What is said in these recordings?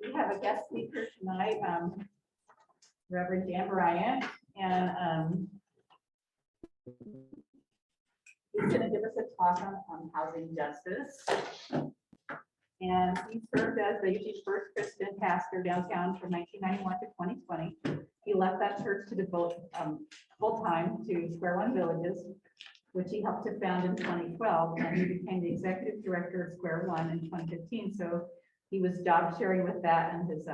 We have a guest speaker tonight, Reverend Bryant, and he's going to give us a talk on housing justice. And he served as the UG's first Christian pastor downtown from 1991 to 2020. He left that church to devote full time to Square One Villages, which he helped to found in 2012, and he became the executive director of Square One in 2015. So he was job sharing with that and his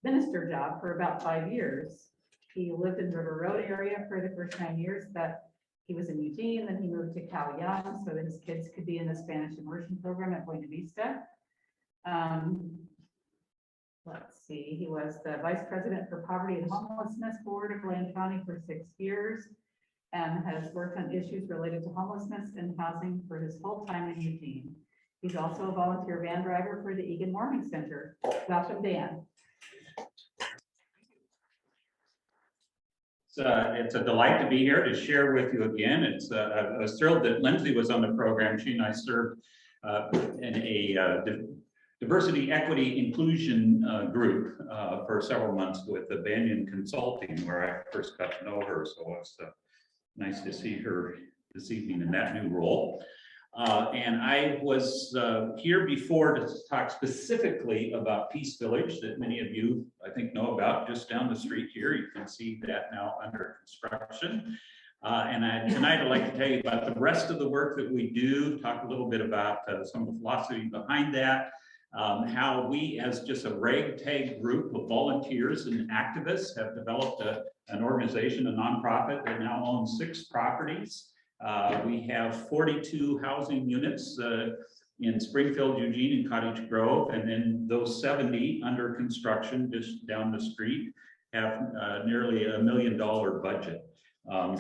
minister job for about 5 years. He lived in River Road area for the first 9 years that he was in Eugene, then he moved to Cal Young so that his kids could be in the Spanish immersion program at Buena Vista. Let's see, he was the vice president for Poverty and Homelessness Board of Bryant County for 6 years and has worked on issues related to homelessness and housing for his whole time in Eugene. He's also a volunteer van driver for the Egan Warming Center. Welcome, Dan. It's a delight to be here to share with you again. I was thrilled that Lindsay was on the program. She and I served in a diversity, equity, inclusion group for several months with the Banyan Consulting, where I first got to know her. So it's nice to see her this evening in that new role. And I was here before to talk specifically about Peace Village that many of you, I think, know about just down the street here. You can see that now under construction. Tonight I'd like to tell you about the rest of the work that we do, talk a little bit about some of the philosophy behind that, how we as just a ragtag group of volunteers and activists have developed an organization, a nonprofit that now owns 6 properties. We have 42 housing units in Springfield, Eugene, and Cottage Grove, and then those 70 under construction just down the street have nearly $1 million budget.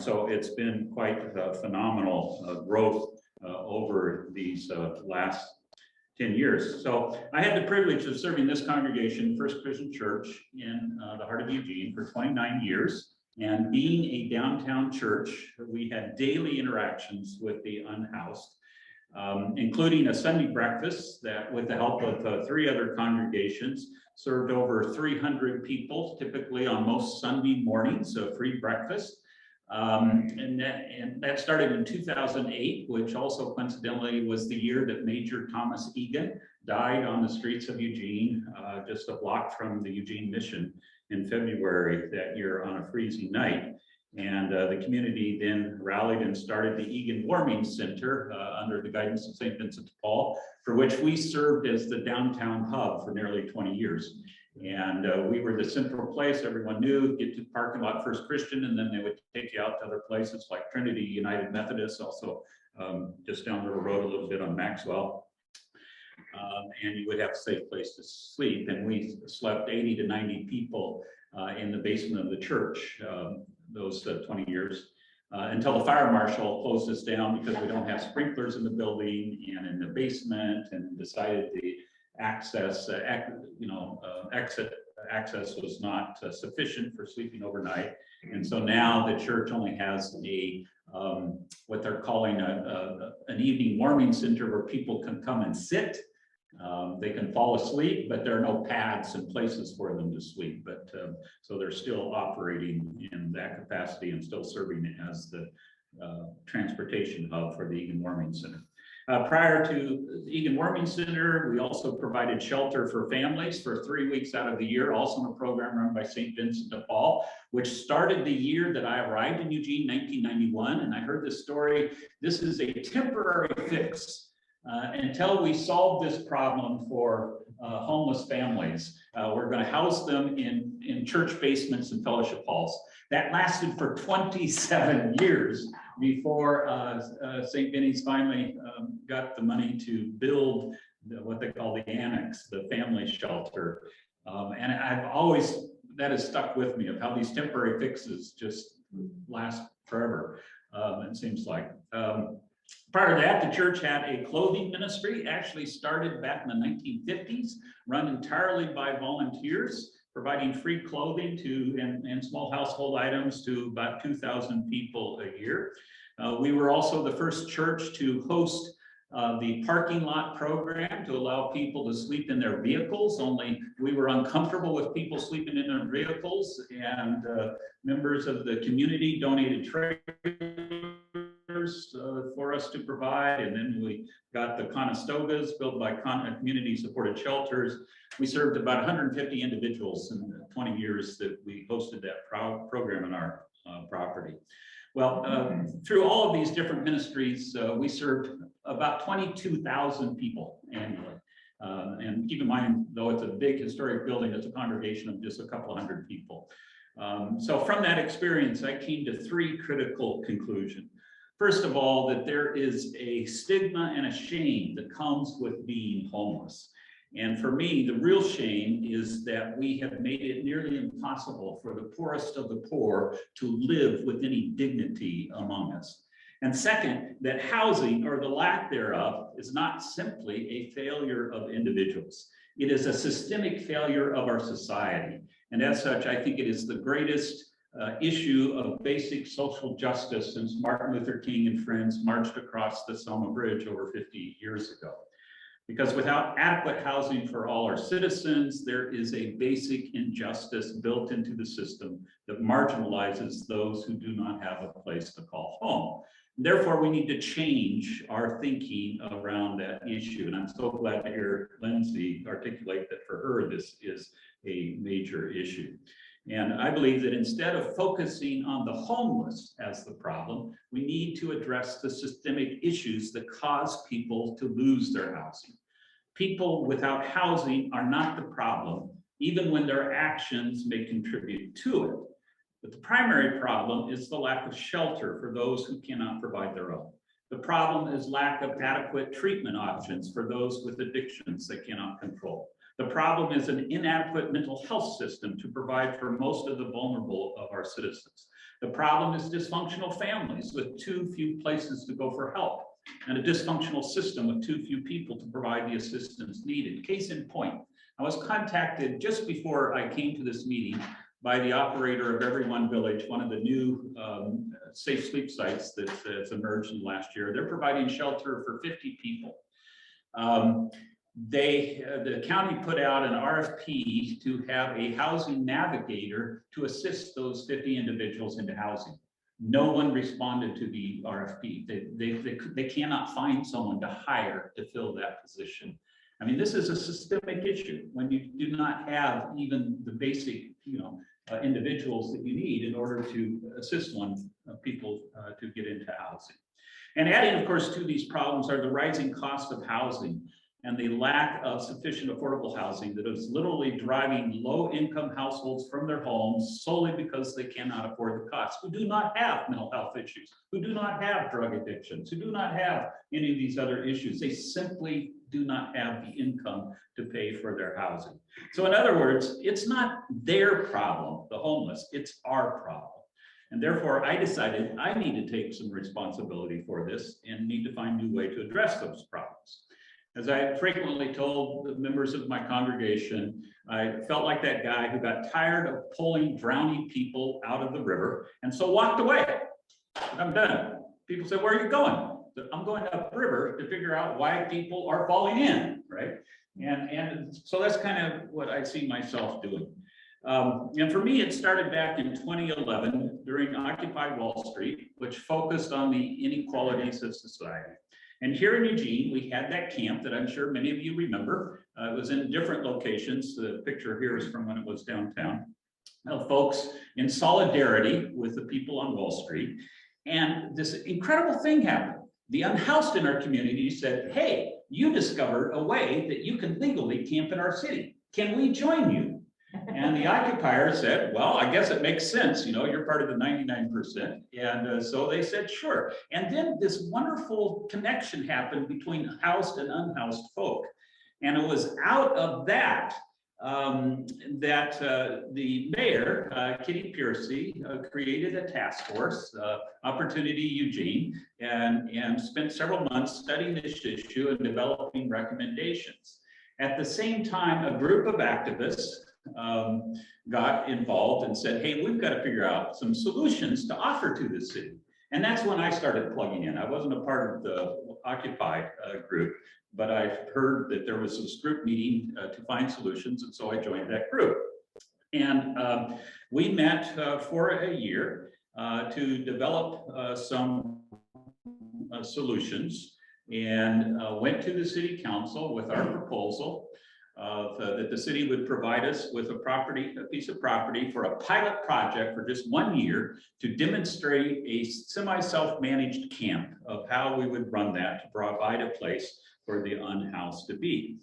So it's been quite a phenomenal growth over these last 10 years. So I had the privilege of serving this congregation, First Christian Church in the heart of Eugene, for 29 years. And being a downtown church, we had daily interactions with the unhoused, including a Sunday breakfast that, with the help of 3 other congregations, served over 300 people, typically on most Sunday mornings, so free breakfast. And that started in 2008, which also coincidentally was the year that Major Thomas Egan died on the streets of Eugene, just a block from the Eugene Mission in February that year on a freezing night. And the community then rallied and started the Egan Warming Center under the guidance of St. Vincent de Paul, for which we served as the downtown hub for nearly 20 years. And we were the central place everyone knew, get to the parking lot First Christian, and then they would take you out to other places like Trinity United Methodist, also just down the road a little bit on Maxwell. And you would have a safe place to sleep. And we slept 80 to 90 people in the basement of the church those 20 years until the fire marshal closed us down because we don't have sprinklers in the building and in the basement, and decided the exit access was not sufficient for sleeping overnight. And so now the church only has a what they're calling an evening warming center where people can come and sit. They can fall asleep, but there are no pads and places for them to sleep. But so they're still operating in that capacity and still serving as the transportation hub for the Egan Warming Center. Prior to the Egan Warming Center, we also provided shelter for families for 3 weeks out of the year, also in a program run by St. Vincent de Paul, which started the year that I arrived in Eugene, 1991. And I heard this story. This is a temporary fix until we solve this problem for homeless families. We're going to house them in church basements and fellowship halls. That lasted for 27 years before St. Vinny's finally got the money to build what they call the annex, the family shelter. And that has stuck with me, of how these temporary fixes just last forever, it seems like. Prior to that, the church had a clothing ministry, actually started back in the 1950s, run entirely by volunteers, providing free clothing and small household items to about 2,000 people a year. We were also the first church to host the parking lot program to allow people to sleep in their vehicles, only we were uncomfortable with people sleeping in their vehicles, and members of the community donated trailers for us to provide, and then we got the Conestogas built by community supported shelters. We served about 150 individuals in the 20 years that we hosted that program on our property. Well, through all of these different ministries, we served about 22,000 people annually. And keep in mind, though it's a big historic building, it's a congregation of just a couple hundred people. So from that experience, I came to three critical conclusions. First of all, that there is a stigma and a shame that comes with being homeless. And for me, the real shame is that we have made it nearly impossible for the poorest of the poor to live with any dignity among us. And second, that housing, or the lack thereof, is not simply a failure of individuals. It is a systemic failure of our society. And as such, I think it is the greatest issue of basic social justice since Martin Luther King and friends marched across the Selma Bridge over 50 years ago. Because without adequate housing for all our citizens, there is a basic injustice built into the system that marginalizes those who do not have a place to call home. Therefore, we need to change our thinking around that issue. And I'm so glad to hear Lindsay articulate that for her, this is a major issue. And I believe that instead of focusing on the homeless as the problem, we need to address the systemic issues that cause people to lose their housing. People without housing are not the problem, even when their actions may contribute to it. But the primary problem is the lack of shelter for those who cannot provide their own. The problem is lack of adequate treatment options for those with addictions they cannot control. The problem is an inadequate mental health system to provide for most of the vulnerable of our citizens. The problem is dysfunctional families with too few places to go for help, and a dysfunctional system with too few people to provide the assistance needed. Case in point, I was contacted just before I came to this meeting by the operator of Everyone Village, one of the new safe sleep sites that's emerged in the last year. They're providing shelter for 50 people. The county put out an RFP to have a housing navigator to assist those 50 individuals into housing. No one responded to the RFP. They cannot find someone to hire to fill that position. I mean, this is a systemic issue when you do not have even the basic, individuals that you need in order to assist people to get into housing. And adding, of course, to these problems are the rising cost of housing and the lack of sufficient affordable housing that is literally driving low-income households from their homes solely because they cannot afford the costs, who do not have mental health issues, who do not have drug addictions, who do not have any of these other issues. They simply do not have the income to pay for their housing. So in other words, it's not their problem, the homeless, it's our problem. And therefore, I decided I need to take some responsibility for this and need to find a new way to address those problems. As I frequently told the members of my congregation, I felt like that guy who got tired of pulling drowning people out of the river and so walked away. I'm done. People said, "Where are you going?" I'm going upriver to figure out why people are falling in, right? And so that's kind of what I see myself doing. And for me, it started back in 2011 during Occupy Wall Street, which focused on the inequalities of society. And here in Eugene, we had that camp that I'm sure many of you remember. It was in different locations. The picture here is from when it was downtown. Folks in solidarity with the people on Wall Street. And this incredible thing happened. The unhoused in our community said, "Hey, you discovered a way that you can legally camp in our city. Can we join you?" And the occupier said, "Well, I guess it makes sense. You're part of the 99%. And so they said, "Sure." And then this wonderful connection happened between housed and unhoused folk. And it was out of that the mayor, Kitty Piercy, created a task force, Opportunity Eugene, and spent several months studying this issue and developing recommendations. At the same time, a group of activists got involved and said, "Hey, we've got to figure out some solutions to offer to the city." And that's when I started plugging in. I wasn't a part of the Occupy group, but I heard that there was this group meeting to find solutions, and so I joined that group. And we met for a year to develop some solutions, and went to the city council with our proposal that the city would provide us with a piece of property for a pilot project for just 1 year to demonstrate a semi-self-managed camp of how we would run that to provide a place for the unhoused to be.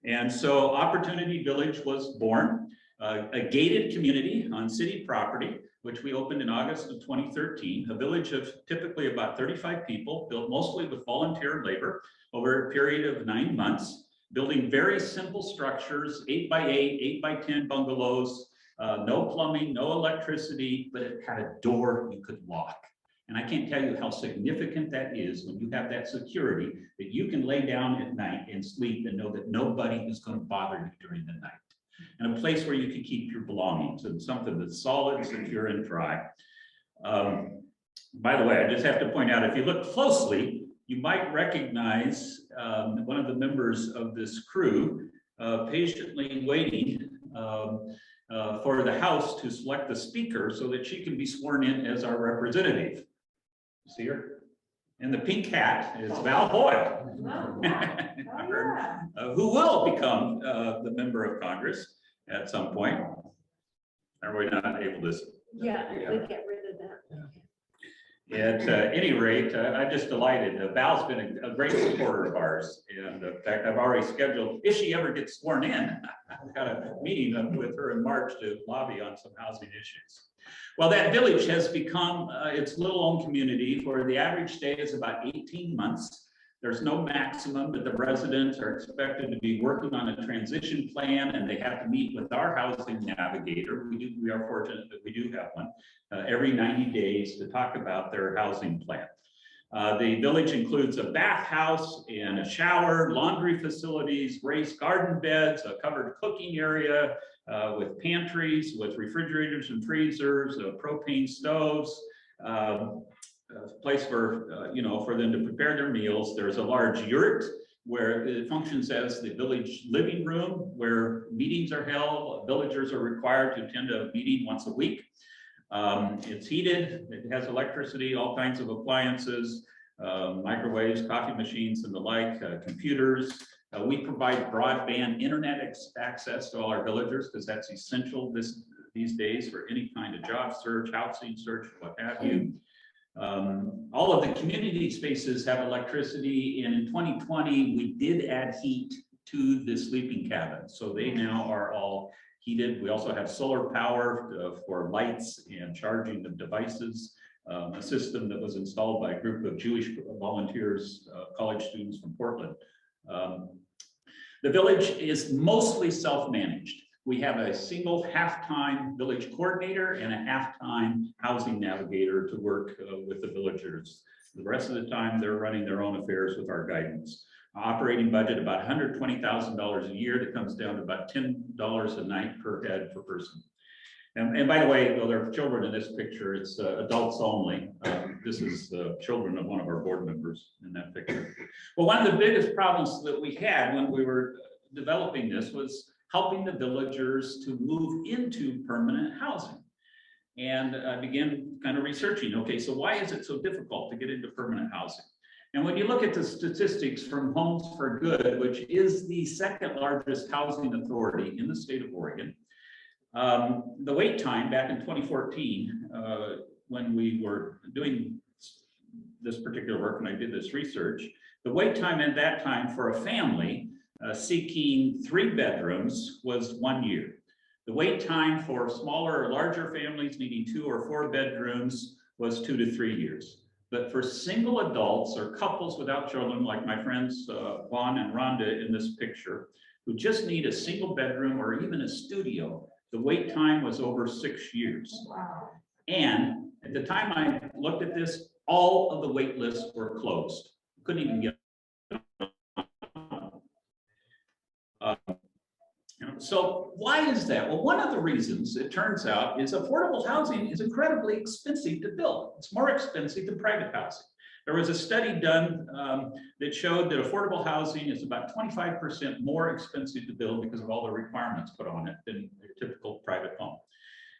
And so Opportunity Village was born, a gated community on city property, which we opened in August of 2013, a village of typically about 35 people, built mostly with volunteer labor over a period of 9 months, building very simple structures, 8x8, 8x10 bungalows, no plumbing, no electricity, but it had a door you could lock. And I can't tell you how significant that is when you have that security that you can lay down at night and sleep and know that nobody is going to bother you during the night. And a place where you can keep your belongings and something that's solid, secure, and dry. By the way, I just have to point out, if you look closely, you might recognize one of the members of this crew patiently waiting for the House to select the speaker so that she can be sworn in as our representative. See her? And the pink hat is Val Hoyle, who will become the member of Congress at some point. Are we not able to? Yeah, we get rid of that. At any rate, I'm just delighted. Val's been a great supporter of ours. And in fact, I've already scheduled, if she ever gets sworn in, I've got a meeting with her in March to lobby on some housing issues. Well, that village has become its little own community where the average stay is about 18 months. There's no maximum, but the residents are expected to be working on a transition plan, and they have to meet with our housing navigator. We are fortunate that we do have one every 90 days to talk about their housing plan. The village includes a bathhouse and a shower, laundry facilities, raised garden beds, a covered cooking area with pantries, with refrigerators and freezers, propane stoves, a place for, for them to prepare their meals. There's a large yurt where it functions as the village living room where meetings are held. Villagers are required to attend a meeting once a week. It's heated, it has electricity, all kinds of appliances, microwaves, coffee machines, and the like, computers. We provide broadband internet access to all our villagers because that's essential these days for any kind of job search, housing search, what have you. All of the community spaces have electricity, and in 2020 we did add heat to the sleeping cabins, so they now are all heated. We also have solar power for lights and charging of devices, a system that was installed by a group of Jewish volunteers, college students from Portland. The village is mostly self-managed. We have a single half-time village coordinator and a half-time housing navigator to work with the villagers. The rest of the time, they're running their own affairs with our guidance. Operating budget about $120,000 a year. That comes down to about $10 a night per head per person. And by the way, though there are children in this picture, it's adults only. This is the children of one of our board members in that picture. Well, one of the biggest problems that we had when we were developing this was helping the villagers to move into permanent housing. And I began kind of researching, okay, so why is it so difficult to get into permanent housing? And when you look at the statistics from Homes for Good, which is the second largest housing authority in the state of Oregon, the wait time back in 2014, when we were doing this particular work and I did this research, the wait time at that time for a family seeking 3 bedrooms was 1 year. The wait time for smaller or larger families needing 2 or 4 bedrooms was 2 to 3 years. But for single adults or couples without children, like my friends Juan and Rhonda in this picture, who just need a single bedroom or even a studio, the wait time was over 6 years. Wow. And at the time I looked at this, all of the wait lists were closed. Couldn't even get So why is that? Well, one of the reasons it turns out is affordable housing is incredibly expensive to build. It's more expensive than private housing. There was a study done that showed that affordable housing is about 25% more expensive to build because of all the requirements put on it than your typical private home.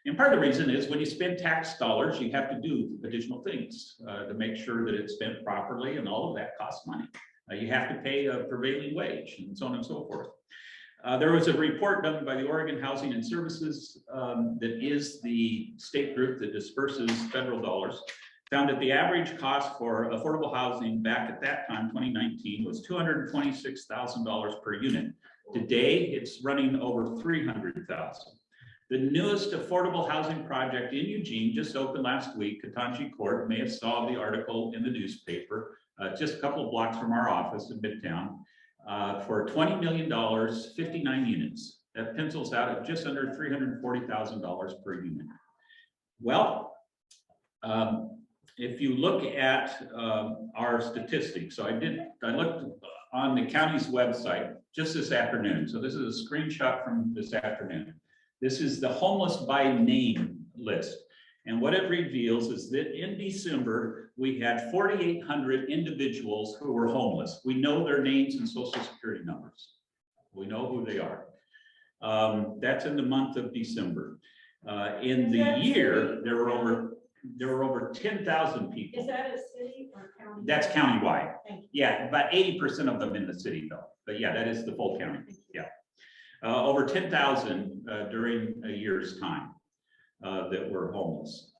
And part of the reason is when you spend tax dollars, you have to do additional things to make sure that it's spent properly, and all of that costs money. You have to pay a prevailing wage and so on and so forth. There was a report done by the Oregon Housing and Services that is the state group that disperses federal dollars, found that the average cost for affordable housing back at that time, 2019, was $226,000 per unit. Today, it's running over $300,000. The newest affordable housing project in Eugene just opened last week, Katanji Court. You may have saw the article in the newspaper, just a couple of blocks from our office in Midtown, for $20 million, 59 units. That pencils out at just under $340,000 per unit. Well, if you look at our statistics, so I looked on the county's website just this afternoon. So this is a screenshot from this afternoon. This is the homeless by name list. And what it reveals is that in December, we had 4,800 individuals who were homeless. We know their names and social security numbers. We know who they are. That's in the month of December. In the year, there were over 10,000 people. Is that a city or county? That's countywide. Thank you. Yeah, about 80% of them in the city though. But yeah, that is the full county. Yeah. Over 10,000 during a year's time that were homeless.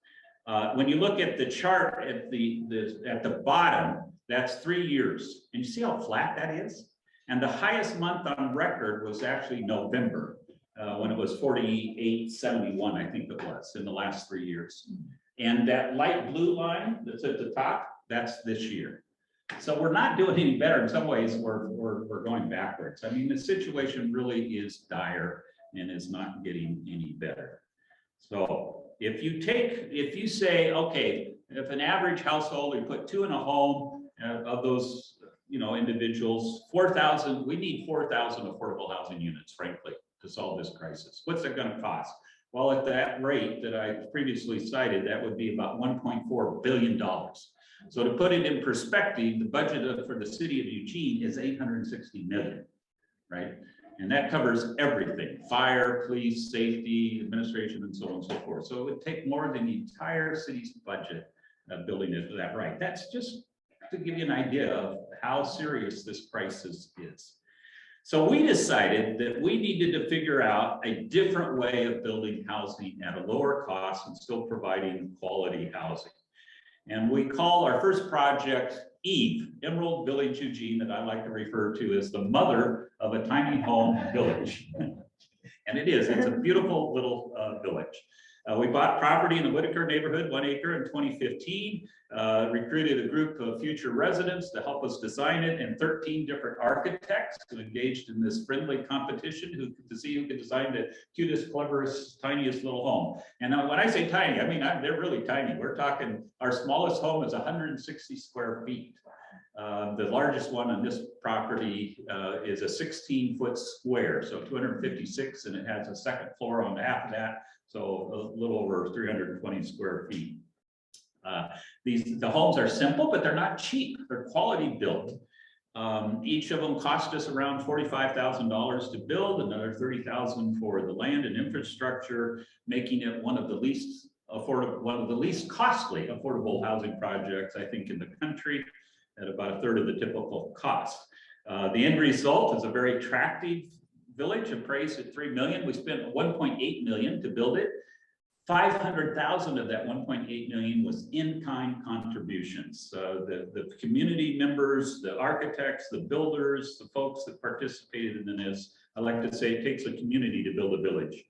When you look at the chart at the bottom, that's 3 years. And you see how flat that is? And the highest month on record was actually November, when it was 4871, I think it was, in the last 3 years. And that light blue line that's at the top, that's this year. So we're not doing any better. In some ways, we're going backwards. I mean, the situation really is dire and is not getting any better. So if you say, okay, if an average household, we put 2 in a home of those, individuals, 4,000, we need 4,000 affordable housing units, frankly, to solve this crisis. What's it going to cost? Well, at that rate that I previously cited, that would be about $1.4 billion. So to put it in perspective, the budget for the city of Eugene is $860 million, right? And that covers everything: fire, police, safety, administration, and so on and so forth. So it would take more than the entire city's budget building it that right. That's just to give you an idea of how serious this crisis is. So we decided that we needed to figure out a different way of building housing at a lower cost and still providing quality housing. And we call our first project Eve, Emerald Village Eugene, that I like to refer to as the mother of a tiny home village. And it is, it's a beautiful little village. We bought property in the Whitaker neighborhood, 1 acre, in 2015, recruited a group of future residents to help us design it, and 13 different architects who engaged in this friendly competition to see who could design the cutest, cleverest, tiniest little home. And when I say tiny, I mean, they're really tiny. We're talking, our smallest home is 160 square feet. The largest one on this property is a 16-foot square, so 256, and it has a second floor on half of that, so a little over 320 square feet. The homes are simple, but they're not cheap. They're quality built. Each of them cost us around $45,000 to build, another $30,000 for the land and infrastructure, making it one of the least costly affordable housing projects, I think, in the country, at about a third of the typical cost. The end result is a very attractive village, appraised at $3 million. We spent $1.8 million to build it. 500,000 of that 1.8 million was in-kind contributions. The community members, the architects, the builders, the folks that participated in this, I like to say it takes a community to build a village.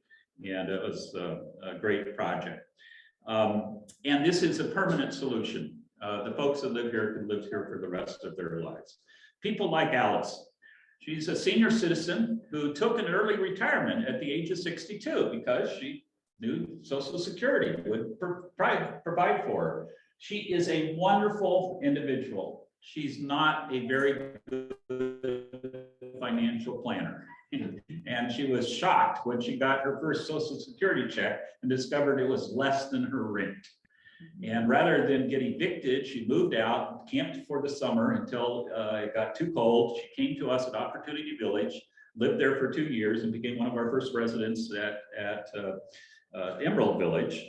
And it was a great project. And this is a permanent solution. The folks that live here can live here for the rest of their lives. People like Alice. She's a senior citizen who took an early retirement at the age of 62 because she knew Social Security would provide for her. She is a wonderful individual. She's not a very good financial planner. And she was shocked when she got her first Social Security check and discovered it was less than her rent. And rather than get evicted, she moved out, camped for the summer until it got too cold. She came to us at Opportunity Village, lived there for 2 years, and became one of our first residents at Emerald Village.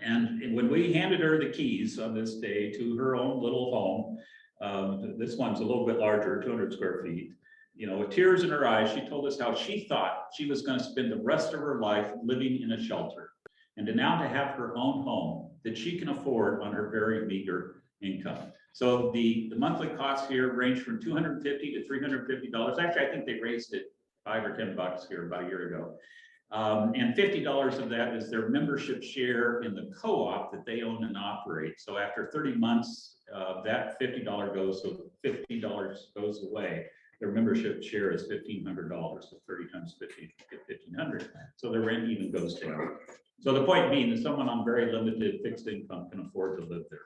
And when we handed her the keys on this day to her own little home, this one's a little bit larger, 200 square feet, you know, with tears in her eyes, she told us how she thought she was going to spend the rest of her life living in a shelter. And to now to have her own home that she can afford on her very meager income. So the monthly costs here range from $250 to $350. Actually, I think they raised it $5 or $10 here about a year ago. And $50 of that is their membership share in the co-op that they own and operate. So after 30 months, that $50 goes, so $50 goes away. Their membership share is $1,500, so 30 times 50, $1,500. So their rent even goes down. So the point being that someone on very limited fixed income can afford to live there.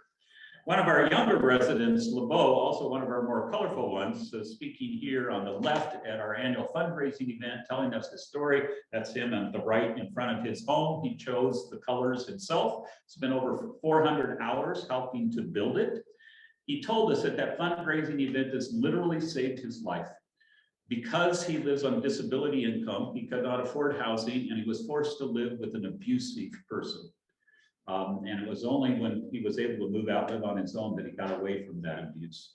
One of our younger residents, LeBeau, also one of our more colorful ones, speaking here on the left at our annual fundraising event, telling us his story. That's him on the right in front of his home. He chose the colors himself. Spent over 400 hours helping to build it. He told us that that fundraising event has literally saved his life. Because he lives on disability income, he could not afford housing, and he was forced to live with an abusive person. And it was only when he was able to move out, live on his own, that he got away from that abuse.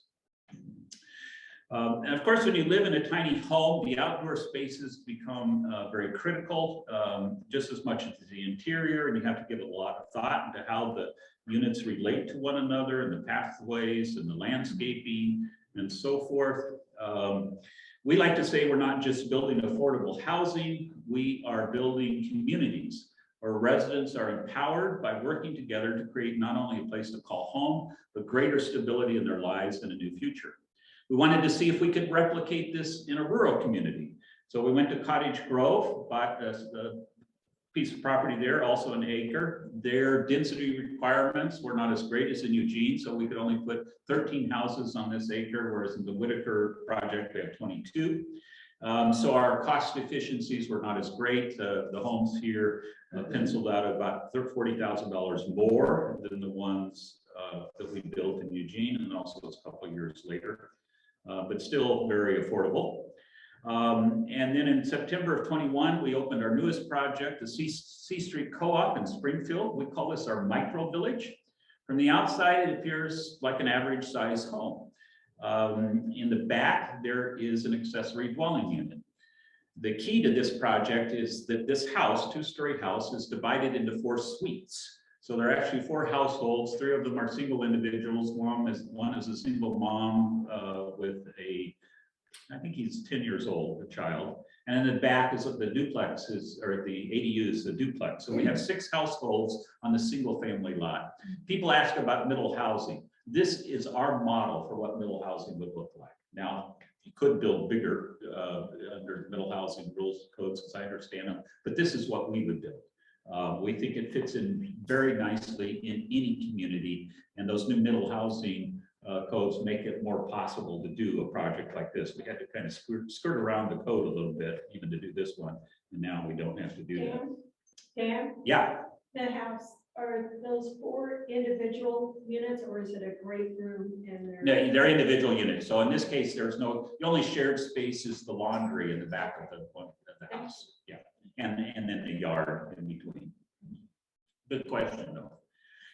And of course, when you live in a tiny home, the outdoor spaces become very critical, just as much as the interior, and you have to give a lot of thought into how the units relate to one another, and the pathways, and the landscaping, and so forth. We like to say we're not just building affordable housing, we are building communities where residents are empowered by working together to create not only a place to call home, but greater stability in their lives and a new future. We wanted to see if we could replicate this in a rural community. So we went to Cottage Grove, bought a piece of property there, also an acre. Their density requirements were not as great as in Eugene, so we could only put 13 houses on this acre, whereas in the Whitaker project, we have 22. So our cost efficiencies were not as great. The homes here penciled out about $40,000 more than the ones that we built in Eugene, and also a couple of years later, but still very affordable. And then in September of 21, we opened our newest project, the C Street Co-op in Springfield. We call this our micro village. From the outside, it appears like an average size home. In the back, there is an accessory dwelling unit. The key to this project is that this house, two-story house, is divided into 4 suites. So there are actually 4 households. 3 of them are single individuals. One is a single mom with I think he's 10 years old, a child. And in the back is the duplexes, or the ADU is the duplex. So we have 6 households on the single family lot. People ask about middle housing. This is our model for what middle housing would look like. Now, you could build bigger under middle housing rules, codes, as I understand them, but this is what we would do. We think it fits in very nicely in any community, and those new middle housing codes make it more possible to do a project like this. We had to kind of skirt around the code a little bit, even to do this one, and now we don't have to do that. Dan, Yeah. the house, are those 4 individual units, or is it a great room in there? No, they're individual units. So in this case, there's the only shared space is the laundry in the back of the house. Yeah, and then the yard in between. Good question, though.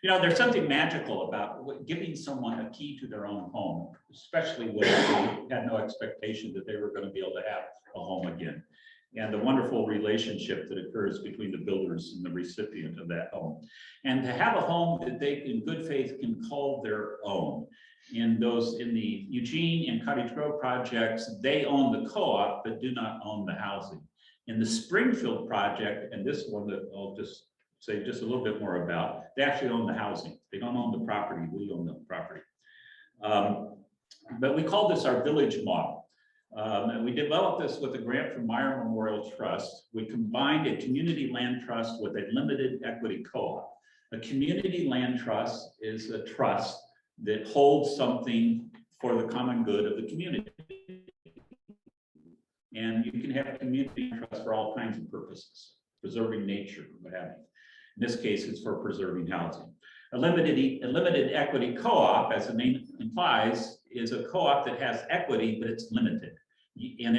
You know, there's something magical about giving someone a key to their own home, especially when they had no expectation that they were going to be able to have a home again. And the wonderful relationship that occurs between the builders and the recipient of that home. And to have a home that they, in good faith, can call their own. In the Eugene and Cottage Grove projects, they own the co-op, but do not own the housing. In the Springfield project, and this one that I'll just say just a little bit more about, they actually own the housing. They don't own the property, we own the property. But we call this our village model. And we developed this with a grant from Meyer Memorial Trust. We combined a community land trust with a limited equity co-op. A community land trust is a trust that holds something for the common good of the community. And you can have community trust for all kinds of purposes, preserving nature, what have you. In this case, it's for preserving housing. A limited equity co-op, as the name implies, is a co-op that has equity, but it's limited. And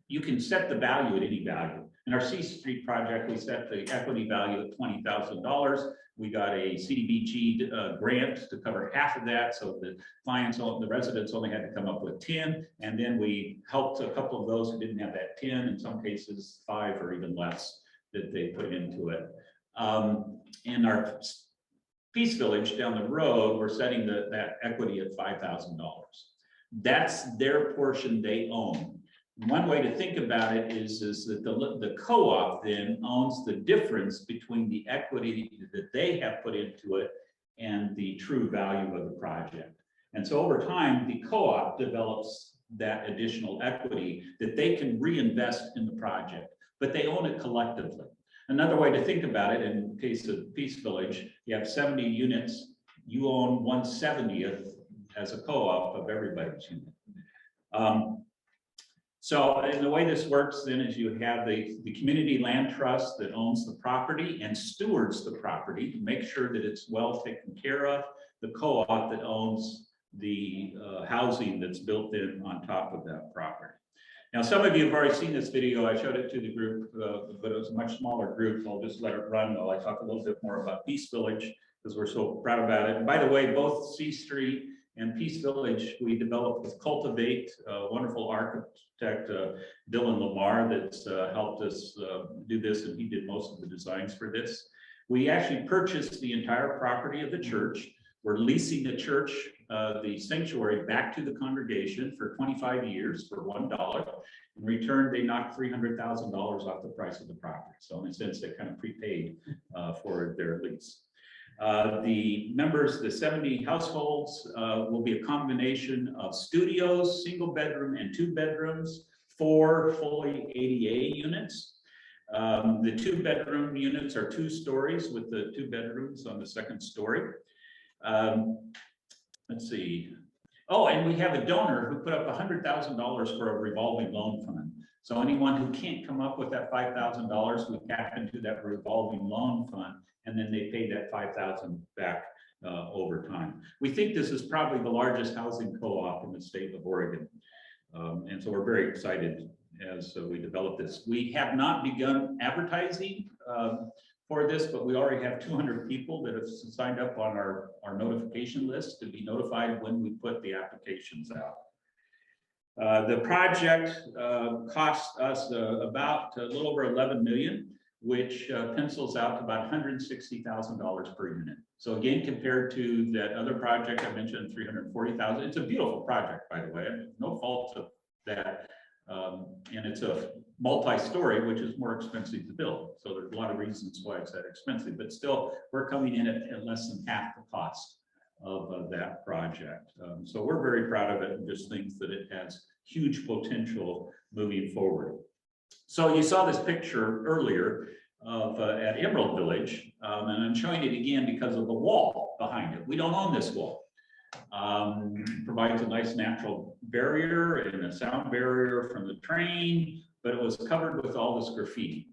you can set the value at any value. In our C Street project, we set the equity value at $20,000. We got a CDBG grant to cover half of that, so the residents only had to come up with 10, and then we helped a couple of those who didn't have that 10, in some cases 5 or even less that they put into it. In our Peace Village down the road, we're setting that equity at $5,000. That's their portion they own. One way to think about it is that the co-op then owns the difference between the equity that they have put into it and the true value of the project. And so over time, the co-op develops that additional equity that they can reinvest in the project, but they own it collectively. Another way to think about it, in the case of Peace Village, you have 70 units, you own 1/70th as a co-op of everybody's unit. And the way this works then is you have the community land trust that owns the property and stewards the property to make sure that it's well taken care of, the co-op that owns the housing that's built in on top of that property. Now, some of you have already seen this video. I showed it to the group, but it was a much smaller group. So I'll just let it run while I talk a little bit more about Peace Village, because we're so proud about it. And by the way, both C Street and Peace Village, we developed with Cultivate, a wonderful architect, Dylan Lamar, that's helped us do this, and he did most of the designs for this. We actually purchased the entire property of the church. We're leasing the church, the sanctuary, back to the congregation for 25 years for $1. In return, they knocked $300,000 off the price of the property. So in a sense, they kind of prepaid for their lease. The members, the 70 households, will be a combination of studios, single bedroom and 2 bedrooms, 4 fully ADA units. The 2 bedroom units are 2 stories with the 2 bedrooms on the 2nd story. Let's see. Oh, and we have a donor who put up $100,000 for a revolving loan fund. So anyone who can't come up with that $5,000, we tap into that revolving loan fund, and then they pay that $5,000 back over time. We think this is probably the largest housing co-op in the state of Oregon. And so we're very excited as we develop this. We have not begun advertising for this, but we already have 200 people that have signed up on our notification list to be notified when we put the applications out. The project cost us about a little over 11 million, which pencils out to about $160,000 per unit. So again, compared to that other project I mentioned, 340,000, it's a beautiful project, by the way, no fault of that. And it's a multi-story, which is more expensive to build. So there's a lot of reasons why it's that expensive, but still we're coming in at less than half the cost of that project. So we're very proud of it and just think that it has huge potential moving forward. So you saw this picture earlier of at Emerald Village, and I'm showing it again because of the wall behind it. We don't own this wall. Provides a nice natural barrier and a sound barrier from the train, but it was covered with all this graffiti.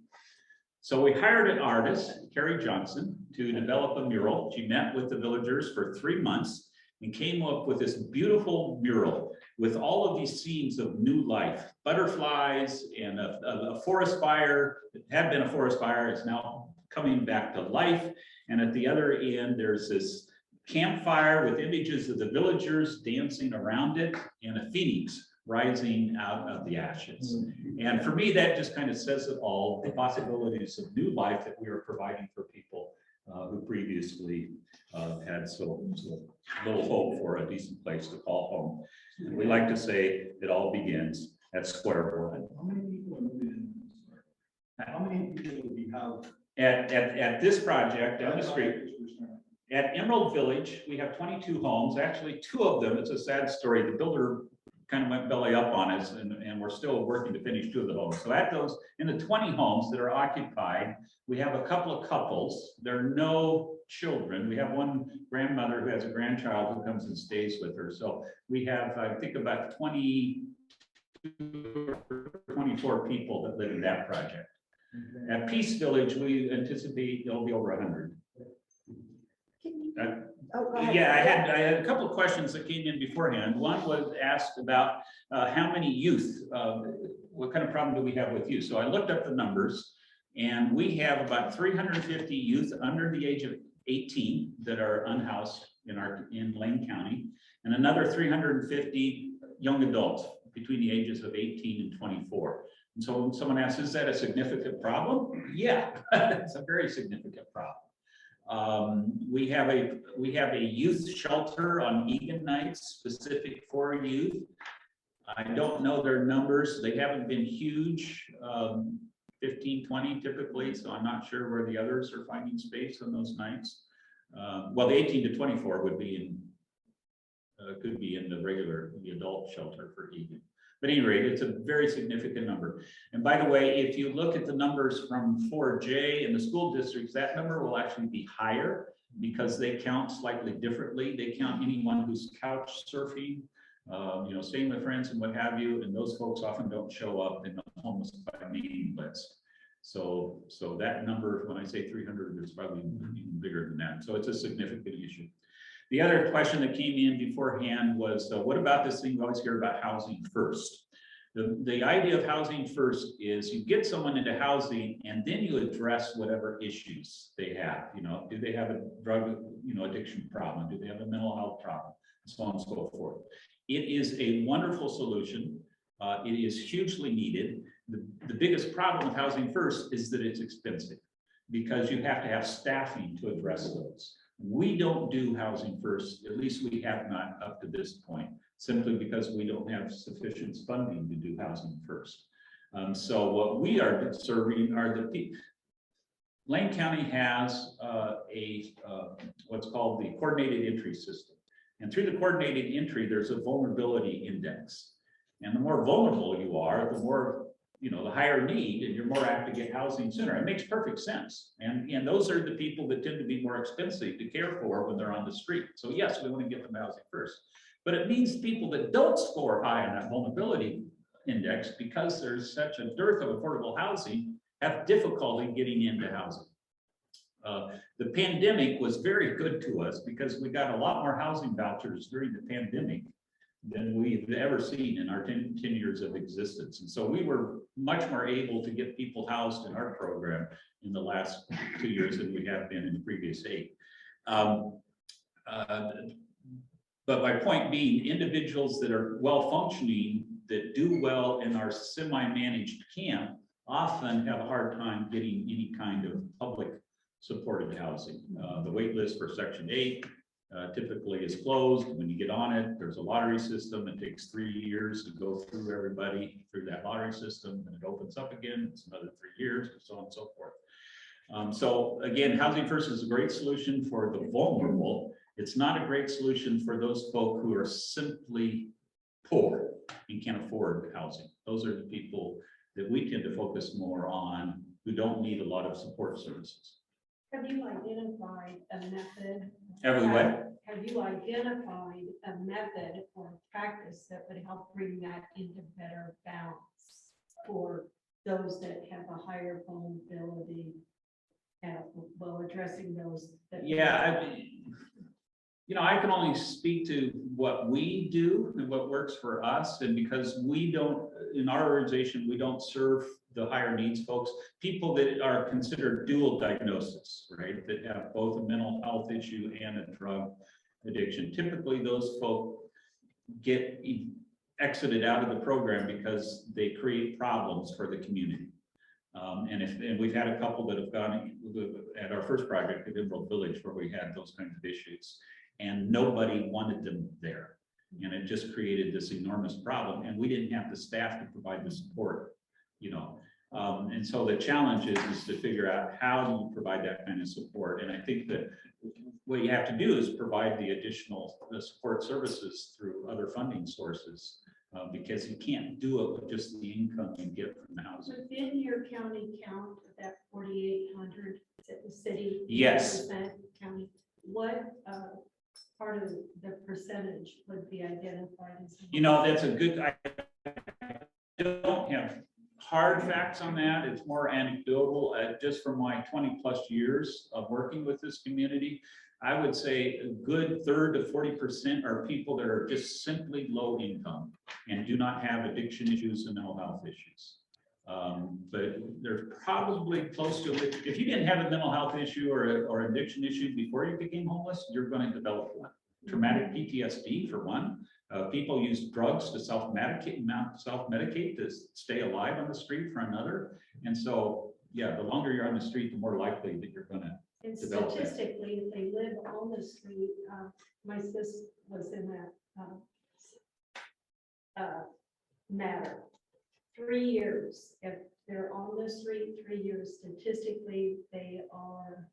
So we hired an artist, Carrie Johnson, to develop a mural. She met with the villagers for 3 months and came up with this beautiful mural with all of these scenes of new life, butterflies and a forest fire. It had been a forest fire, it's now coming back to life. And at the other end, there's this campfire with images of the villagers dancing around it and a phoenix rising out of the ashes. And for me, that just kind of says it all, the possibilities of new life that we are providing for people who previously had so little hope for a decent place to call home. And we like to say it all begins at square one. How many people are moving in? How many people would be housed? At this project down the street, at Emerald Village, we have 22 homes. Actually, 2 of them, it's a sad story. The builder kind of went belly up on us, and we're still working to finish 2 of the homes. So at those, in the 20 homes that are occupied, we have a couple of couples. There are no children. We have one grandmother who has a grandchild who comes and stays with her. So we have, I think, about 22 24 people that live in that project. At Peace Village, we anticipate there'll be over 100. Oh, go ahead. Yeah, I had a couple of questions that came in beforehand. One was asked about how many youth, what kind of problem do we have with youth? So I looked up the numbers, and we have about 350 youth under the age of 18 that are unhoused in Lane County, and another 350 young adults between the ages of 18 and 24. And so when someone asks, is that a significant problem? Yeah, it's a very significant problem. We have a youth shelter on Egan nights specific for youth. I don't know their numbers. They haven't been huge, 15, 20 typically. So I'm not sure where the others are finding space on those nights. Well, the 18 to 24 would be in, could be in the adult shelter for Egan. But anyway, it's a very significant number. And by the way, if you look at the numbers from 4J and the school districts, that number will actually be higher because they count slightly differently. They count anyone who's couch surfing, staying with friends and what have you. And those folks often don't show up in the homeless by name list. So that number, when I say 300, is probably even bigger than that. So it's a significant issue. The other question that came in beforehand was, what about this thing we always hear about housing first? The idea of housing first is you get someone into housing and then you address whatever issues they have. Do they have a drug, addiction problem? Do they have a mental health problem? And so on and so forth. It is a wonderful solution. It is hugely needed. The biggest problem with housing first is that it's expensive because you have to have staffing to address those. We don't do housing first, at least we have not up to this point, simply because we don't have sufficient funding to do housing first. So what we are serving are the people. Lane County has what's called the coordinated entry system. And through the coordinated entry, there's a vulnerability index. And the more vulnerable you are, the more the higher need, and you're more apt to get housing sooner. It makes perfect sense. And those are the people that tend to be more expensive to care for when they're on the street. So yes, we want to get them housing first. But it means people that don't score high on that vulnerability index, because there's such a dearth of affordable housing, have difficulty getting into housing. The pandemic was very good to us because we got a lot more housing vouchers during the pandemic than we've ever seen in our 10 years of existence. And so we were much more able to get people housed in our program in the last 2 years than we have been in the previous 8. But my point being, individuals that are well functioning, that do well in our semi-managed camp, often have a hard time getting any kind of public supported housing. The wait list for Section 8 typically is closed. When you get on it, there's a lottery system. It takes 3 years to go through everybody through that lottery system, and it opens up again. It's another 3 years, and so on and so forth. So again, housing first is a great solution for the vulnerable. It's not a great solution for those folk who are simply poor and can't afford housing. Those are the people that we tend to focus more on, who don't need a lot of support services. Have you identified a method? Have we what? Have you identified a method or practice that would help bring that into better balance for those that have a higher vulnerability, while addressing those that? Yeah, I can only speak to what we do and what works for us. And because we don't, in our organization, we don't serve the higher needs folks, people that are considered dual diagnosis, right? That have both a mental health issue and a drug addiction. Typically, those folk get exited out of the program because they create problems for the community. And we've had a couple that have gone at our first project at Emerald Village, where we had those kinds of issues, and nobody wanted them there. And it just created this enormous problem, and we didn't have the staff to provide the support, and so the challenge is to figure out how do you provide that kind of support. And I think that what you have to do is provide the additional support services through other funding sources, because you can't do it with just the income you get from the housing. Within your county count of that 4,800, is it the city? Yes. County, what part of the percentage would be identified as? That's a good, don't have hard facts on that. It's more anecdotal. Just from my 20+ years of working with this community, I would say a good 30 to 40% are people that are just simply low income and do not have addiction issues and mental health issues. But they're probably close to it. If you didn't have a mental health issue or addiction issue before you became homeless, you're going to develop one. Traumatic PTSD for one. People use drugs to self-medicate to stay alive on the street for another. And so, yeah, the longer you're on the street, the more likely that you're going to. And Develop that. statistically, if they live on the street, my sis was in that matter. 3 years, if they're on the street, 3 years, statistically, they are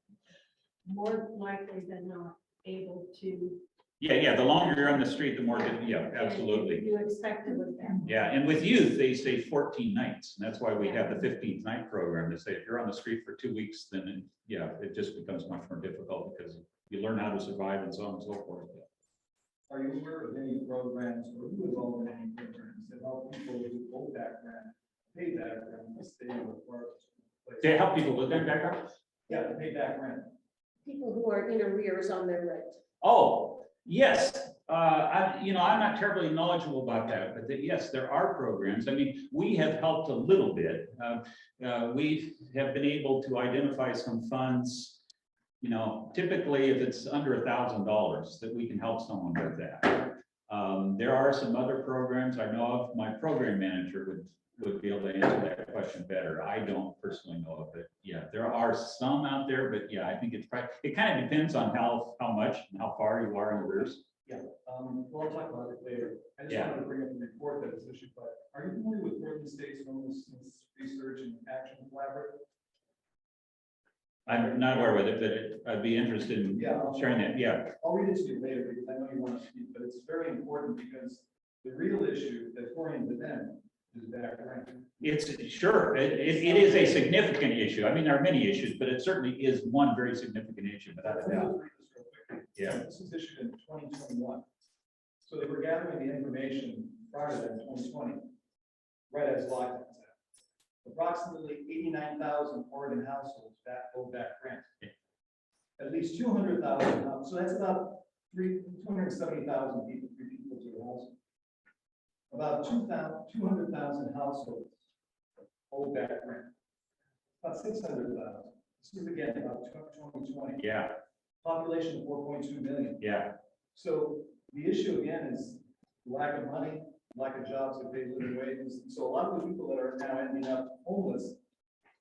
more likely than not able to. Yeah, the longer you're on the street, the more, yeah, absolutely. You expect it with them. Yeah, and with youth, they say 14 nights. And that's why we have the 15th night program to say if you're on the street for 2 weeks, then yeah, it just becomes much more difficult because you learn how to survive and so on and so forth. Are you aware of any programs or who involved in any programs that help people who hold that rent, pay that rent, stay in the park? To help people with that background? Yeah, to pay back rent. People who are in arrears on their rent. Oh, yes. I'm not terribly knowledgeable about that, but yes, there are programs. I mean, we have helped a little bit. We have been able to identify some funds, typically if it's under $1,000 that we can help someone with that. There are some other programs I know of. My program manager would be able to answer that question better. I don't personally know of it. Yeah, there are some out there, but yeah, I think it kind of depends on how much and how far you are in arrears. Yeah, we'll talk about it later. I just wanted to bring up the report that was issued, but are you familiar with Portland State's Homelessness Research and Action Collaborative? I'm not aware with it, but I'd be interested in sharing that. Yeah. I'll read it to you later because I know you want to speak, but it's very important because the real issue that's oriented to them is back rent. It's sure, it is a significant issue. I mean, there are many issues, but it certainly is one very significant issue, without a doubt. Yeah. This was issued in 2021. So they were gathering the information prior to that in 2020, right as lockdowns happened. Approximately 89,000 Oregon households that owe back rent. At least 200,000, so that's about 270,000 people, 3 people to a household. About 200,000 households owe back rent. About 600,000. This is again about 2020. Yeah. Population of 4.2 million. Yeah. So the issue again is lack of money, lack of jobs that pay living wages. So a lot of the people that are now ending up homeless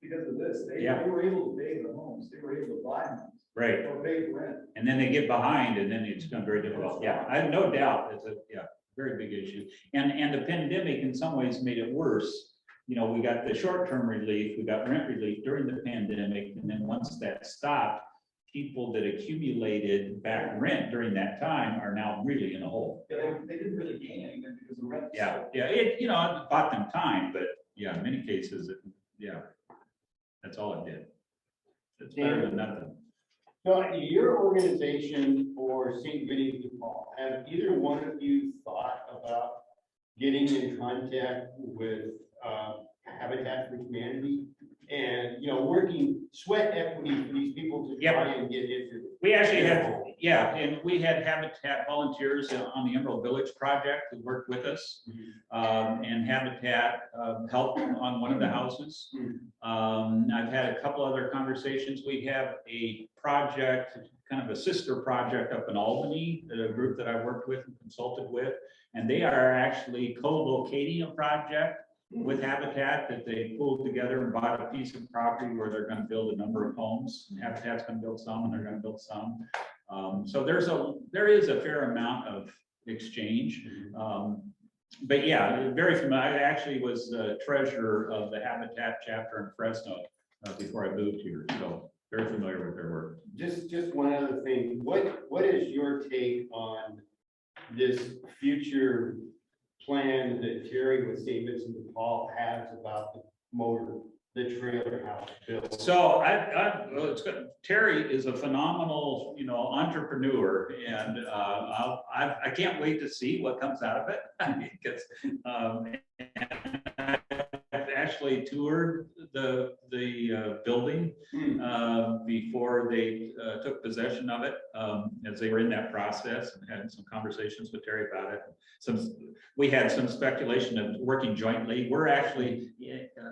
because of this, they were able to pay their homes, they were able to buy homes. Right. Or pay the rent. And then they get behind and then it's become very difficult. Yeah, I have no doubt it's a very big issue. And the pandemic in some ways made it worse. We got the short-term relief, we got rent relief during the pandemic. And then once that stopped, people that accumulated back rent during that time are now really in a hole. Yeah, they didn't really gain anything because the rent. It bought them time, but yeah, in many cases, that's all it did. It's better than nothing. So your organization or St. Vinny de Paul, have either one of you thought about getting in contact with Habitat for Humanity and, working sweat equity for these people to try and get into? We actually had, and we had Habitat volunteers on the Emerald Village project who worked with us, and Habitat helped on one of the houses. I've had a couple other conversations. We have a project, kind of a sister project up in Albany, a group that I worked with and consulted with, and they are actually co-locating a project with Habitat that they pulled together and bought a piece of property where they're going to build a number of homes. Habitat's going to build some and they're going to build some. So there is a fair amount of exchange. But yeah, very familiar. I actually was the treasurer of the Habitat chapter in Fresno before I moved here. So very familiar with their work. Just one other thing. What is your take on this future plan that Terry with St. Vincent de Paul has about the motor the trailer house build? So well, Terry is a phenomenal, entrepreneur, and I can't wait to see what comes out of it. Because and I've actually toured the building before they took possession of it, as they were in that process, and had some conversations with Terry about it. We had some speculation of working jointly. We're actually,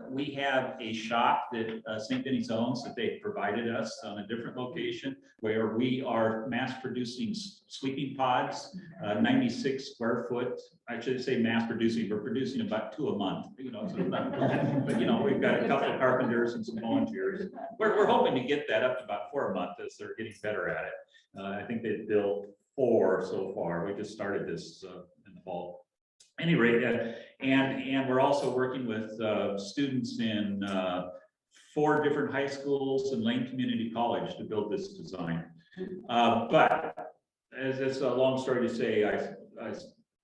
we have a shop that St. Denis owns that they provided us on a different location where we are mass producing sleeping pods, 96 square foot. I should say mass producing. We're producing about 2 a month, so it's not, but we've got a couple of carpenters and some volunteers. We're hoping to get that up to about 4 a month as they're getting better at it. I think they've built 4 so far. We just started this in the fall. Anyway, and we're also working with students in 4 different high schools and Lane Community College to build this design. But as it's a long story to say, I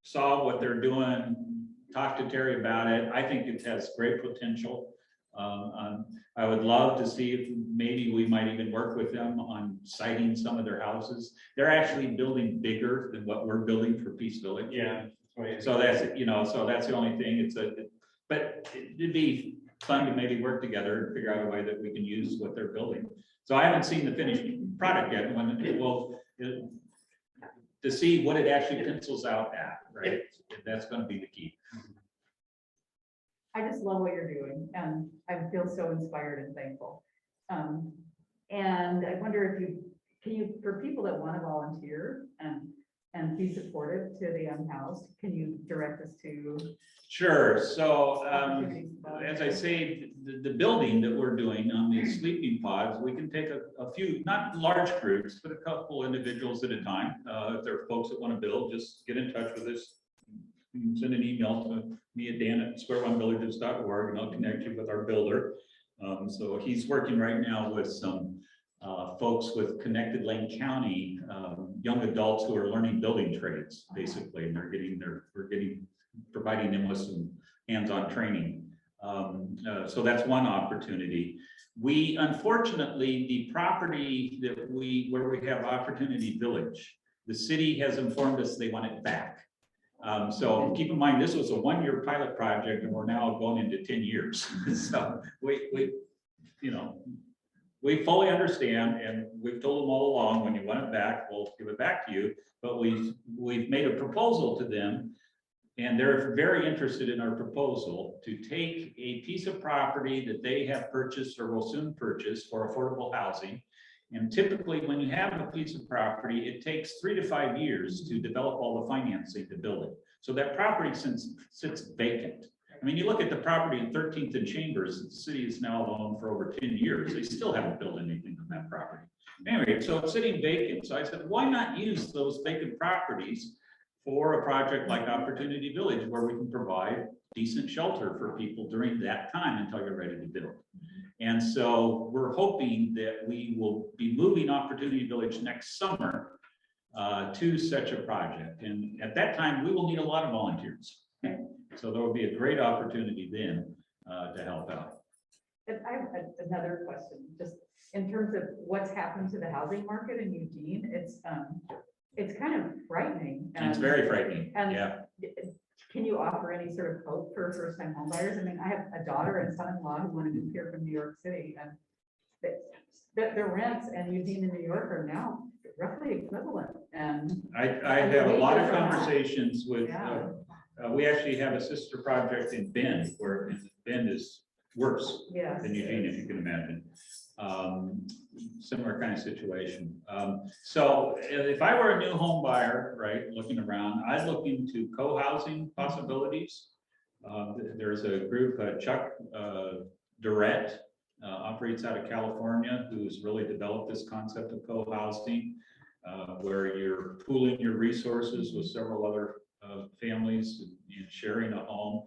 saw what they're doing, talked to Terry about it. I think it has great potential. I would love to see if maybe we might even work with them on siting some of their houses. They're actually building bigger than what we're building for Peace Village. Yeah. So that's, so that's the only thing. But it'd be fun to maybe work together and figure out a way that we can use what they're building. So I haven't seen the finished product yet. When it will, to see what it actually pencils out at, right? That's going to be the key. I just love what you're doing, and I feel so inspired and thankful. And I wonder if can you, for people that want to volunteer and be supportive to the Unhoused, can you direct us to? Sure. So as I say, the building that we're doing on these sleeping pods, we can take a few, not large groups, but a couple individuals at a time. If there are folks that want to build, just get in touch with us. You can send an email to me at dan@squareonevillages.org, and I'll connect you with our builder. So he's working right now with some folks with Connected Lane County, young adults who are learning building trades, basically, and we're providing them with some hands-on training. So that's one opportunity. We, unfortunately, the property where we have Opportunity Village, the city has informed us they want it back. So keep in mind, this was a 1-year pilot project, and we're now going into 10 years. So we fully understand, and we've told them all along, when you want it back, we'll give it back to you. But we've made a proposal to them, and they're very interested in our proposal to take a piece of property that they have purchased or will soon purchase for affordable housing. And typically, when you have a piece of property, it takes 3 to 5 years to develop all the financing to build it. So that property sits vacant. I mean, you look at the property in 13th and Chambers, the city is now owned for over 10 years. They still haven't built anything on that property. Anyway, so it's sitting vacant. So I said, why not use those vacant properties for a project like Opportunity Village, where we can provide decent shelter for people during that time until you're ready to build. And so we're hoping that we will be moving Opportunity Village next summer to such a project. And at that time, we will need a lot of volunteers. So there will be a great opportunity then to help out. And I have another question, just in terms of what's happened to the housing market in Eugene. It's kind of frightening. It's very frightening. And yeah. Can you offer any sort of hope for first-time home buyers? I mean, I have a daughter and son-in-law who want to move here from New York City, and their rents and Eugene and New York are now roughly equivalent. And I have a lot of conversations with. We actually have a sister project in Bend, where Bend is worse than Eugene, if you can imagine. Similar kind of situation. So if I were a new home buyer, right, looking around, I'd look into co-housing possibilities. There's a group, Chuck Durrett, operates out of California, who's really developed this concept of co-housing, where you're pooling your resources with several other families and sharing a home.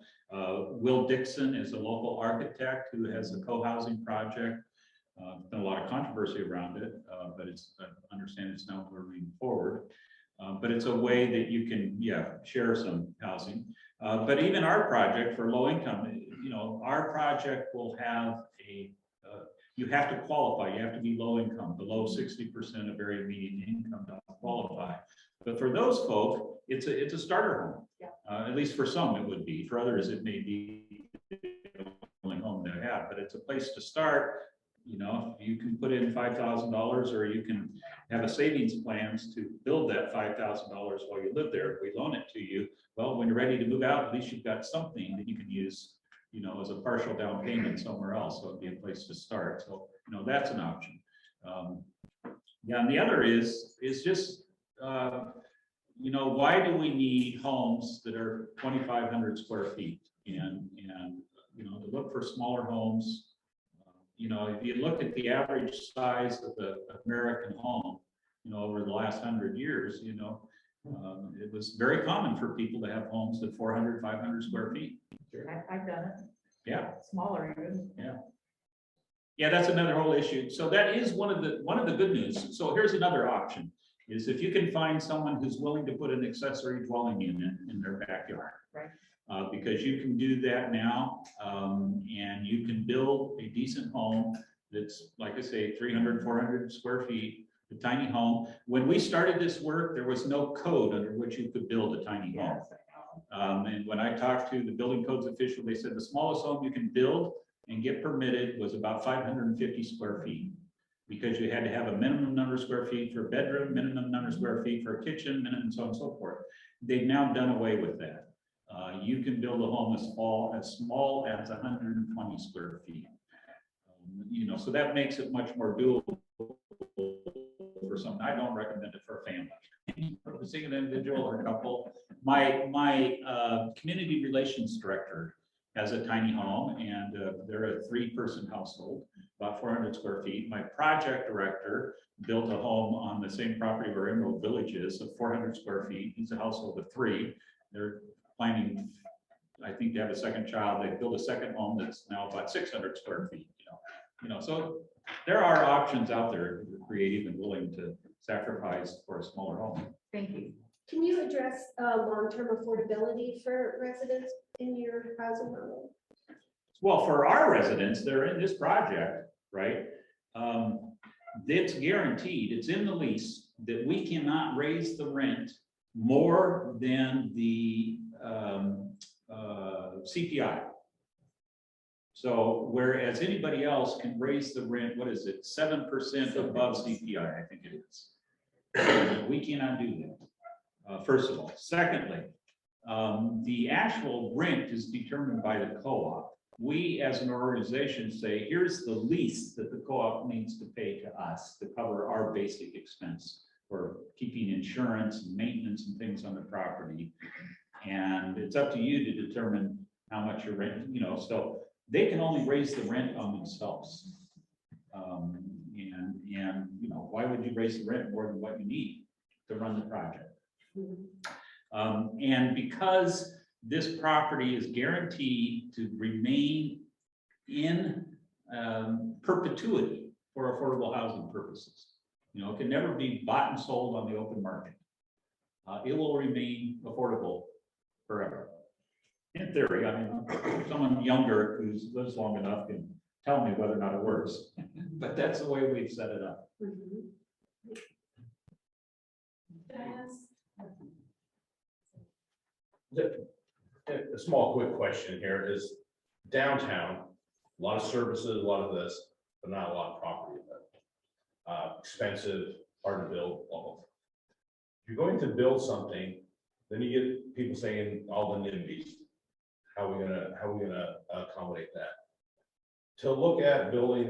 Will Dixon is a local architect who has a co-housing project. Been a lot of controversy around it, but I understand it's now moving forward. But it's a way that you can, share some housing. But even our project for low income, you know, our project will have you have to qualify, you have to be low income, below 60% of area median income to qualify. But for those folks, it's a starter home. Yeah. At least for some it would be, for others it may be the only home they have, but it's a place to start. You know, you can put in $5,000 or you can have a savings plans to build that $5,000 while you live there. If we loan it to you, well, when you're ready to move out, at least you've got something that you can use, you know, as a partial down payment somewhere else. So it'd be a place to start. So, you know, that's an option. Yeah, and the other is just, you know, why do we need homes that are 2,500 square feet? And you know, to look for smaller homes. You know, if you look at the average size of the American home, you know, over the last 100 years, you know, it was very common for people to have homes at 400, 500 square feet. I've done it. Yeah. Smaller even. Yeah, that's another whole issue. So that is one of the good news. So here's another option, is if you can find someone who's willing to put an accessory dwelling unit in their backyard. Right. Because you can do that now, and you can build a decent home that's, like I say, 300, 400 square feet, a tiny home. When we started this work, there was no code under which you could build a tiny home. Yes, I know. And when I talked to the building codes official, they said the smallest home you can build and get permitted was about 550 square feet. Because you had to have a minimum number of square feet for a bedroom, minimum number of square feet for a kitchen, and so on and so forth. They've now done away with that. You can build a home as small as 120 square feet. You know, so that makes it much more doable for someone. I don't recommend it for a family. For a single individual or a couple. My community relations director has a tiny home, and they're a 3-person household, about 400 square feet. My project director built a home on the same property where Emerald Village is, of 400 square feet. He's a household of 3. They're planning, I think, to have a second child. They built a second home that's now about 600 square feet. You know, so there are options out there who are creative and willing to sacrifice for a smaller home. Thank you. Can you address long-term affordability for residents in your housing model? Well, for our residents, they're in this project, right? It's guaranteed, it's in the lease that we cannot raise the rent more than the CPI. So whereas anybody else can raise the rent, what is it, 7% above CPI, I think it is. We cannot do that, first of all. Secondly, the actual rent is determined by the co-op. We as an organization say, here's the lease that the co-op needs to pay to us to cover our basic expense for keeping insurance and maintenance and things on the property. And it's up to you to determine how much your rent, you know, so they can only raise the rent on themselves. And you know, why would you raise the rent more than what you need to run the project? And because this property is guaranteed to remain in perpetuity for affordable housing purposes. You know, it can never be bought and sold on the open market. It will remain affordable forever. In theory, I mean, someone younger who lives long enough can tell me whether or not it works, but that's the way we've set it up. A small quick question here is downtown, a lot of services, a lot of this, but not a lot of property. Expensive, hard to build, blah, blah. If you're going to build something, then you get people saying all the NIMBYs. How are we gonna accommodate that? To look at building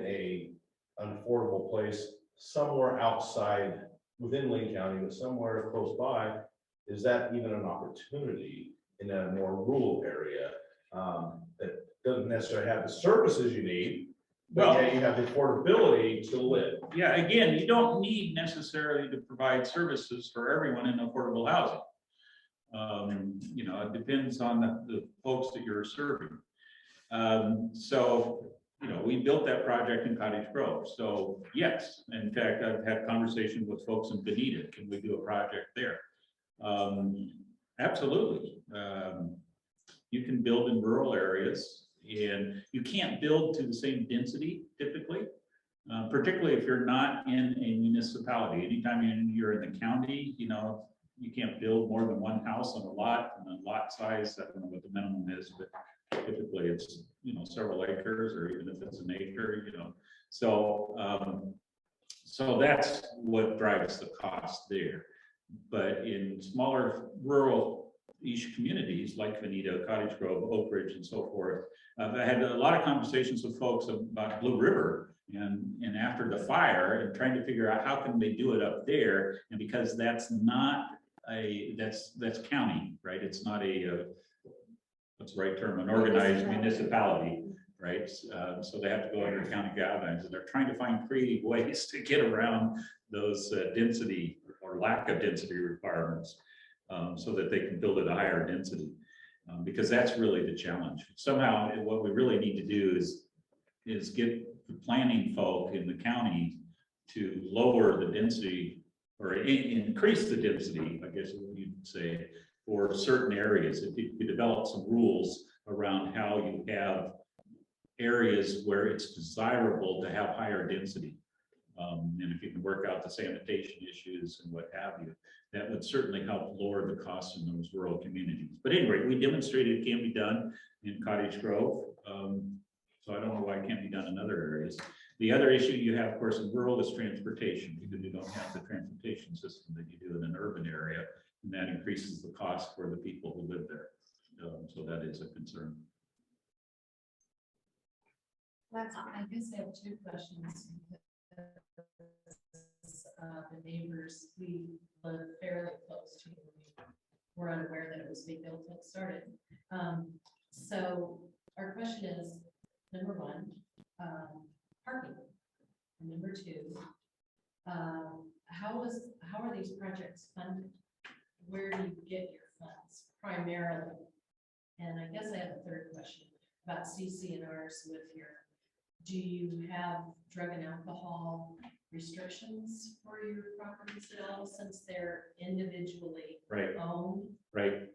an affordable place somewhere outside within Lane County, but somewhere close by, is that even an opportunity in a more rural area that doesn't necessarily have the services you need, but Well, yet you have the affordability to live? yeah, again, you don't need necessarily to provide services for everyone in affordable housing. You know, it depends on the folks that you're serving. So, you know, we built that project in Cottage Grove. So yes, in fact, I've had conversations with folks in Benita. Can we do a project there? Absolutely. You can build in rural areas, and you can't build to the same density typically, particularly if you're not in a municipality. Anytime you're in the county, you know, you can't build more than one house on a lot, and the lot size, I don't know what the minimum is, but typically it's, you know, several acres, or even if it's an acre, you know. So, so that's what drives the cost there. But in smaller rural-ish communities like Veneta, Cottage Grove, Oak Ridge, and so forth, I had a lot of conversations with folks about Blue River and after the fire, and trying to figure out how can they do it up there. And because that's not that's county, right? It's not a what's the right term? An organized municipality, right? So they have to go under county guidelines, and they're trying to find creative ways to get around those density or lack of density requirements, so that they can build at a higher density, because that's really the challenge. Somehow, what we really need to do is get the planning folk in the county to lower the density or increase the density, I guess you'd say, for certain areas. If you develop some rules around how you have areas where it's desirable to have higher density. And if you can work out the sanitation issues and what have you, that would certainly help lower the costs in those rural communities. But anyway, we demonstrated it can be done in Cottage Grove. So I don't know why it can't be done in other areas. The other issue you have, of course, in rural is transportation, because you don't have the transportation system that you do in an urban area, and that increases the cost for the people who live there. So that is a concern. I guess I have two questions. The neighbors, we live fairly close to, we're unaware that it was being built when it started. So our question is, number one, parking. And number two, how are these projects funded? Where do you get your funds primarily? And I guess I have a third question about CC&Rs with your, do you have drug and alcohol restrictions for your properties at all, since they're individually owned? Right.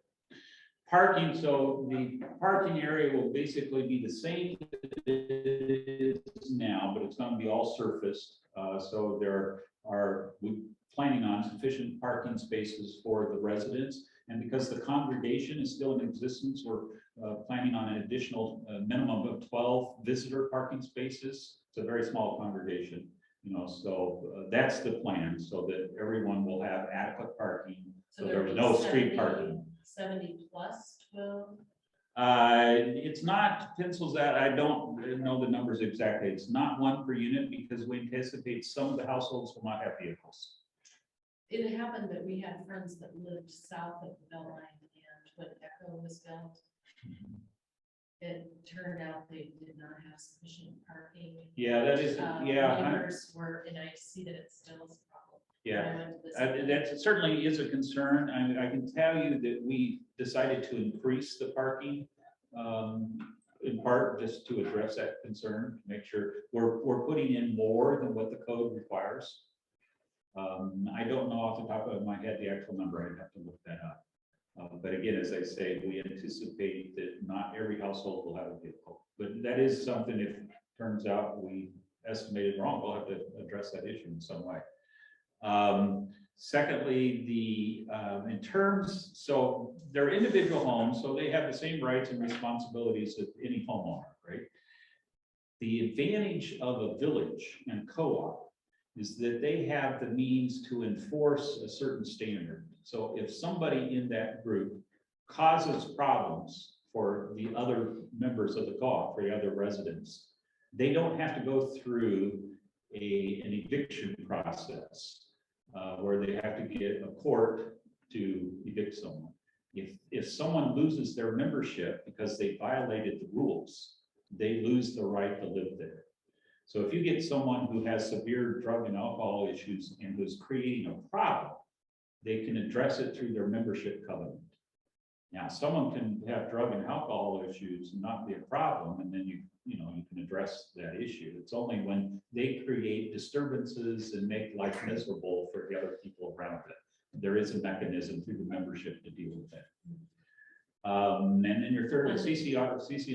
Parking, so the parking area will basically be the same as it is now, but it's going to be all surfaced. So there are, we planning on sufficient parking spaces for the residents. And because the congregation is still in existence, we're planning on an additional minimum of 12 visitor parking spaces. It's a very small congregation, you know, so that's the plan, so that everyone will have adequate parking. So there's no street parking. 70 plus 12? It's not pencils that I don't know the numbers exactly. It's not one per unit, because we anticipate some of the households will not have vehicles. It happened that we had friends that lived south of the Beltline, and when Echo was built, it turned out they did not have sufficient parking. Yeah, that is, yeah. Neighbors were, and I see that it still is a problem. Yeah, that certainly is a concern. I can tell you that we decided to increase the parking, in part just to address that concern, make sure we're putting in more than what the code requires. I don't know off the top of my head the actual number. I'd have to look that up. But again, as I say, we anticipate that not every household will have a vehicle. But that is something, if it turns out we estimated wrong, we'll have to address that issue in some way. Secondly, in terms, so they're individual homes, so they have the same rights and responsibilities of any homeowner, right? The advantage of a village and co-op is that they have the means to enforce a certain standard. So if somebody in that group causes problems for the other members of the co-op, for the other residents, they don't have to go through an eviction process where they have to get a court to evict someone. If someone loses their membership because they violated the rules, they lose the right to live there. So if you get someone who has severe drug and alcohol issues and who's creating a problem, they can address it through their membership covenant. Now, someone can have drug and alcohol issues and not be a problem, and then you can address that issue. It's only when they create disturbances and make life miserable for the other people around it. There is a mechanism through the membership to deal with that. And then your third is CC.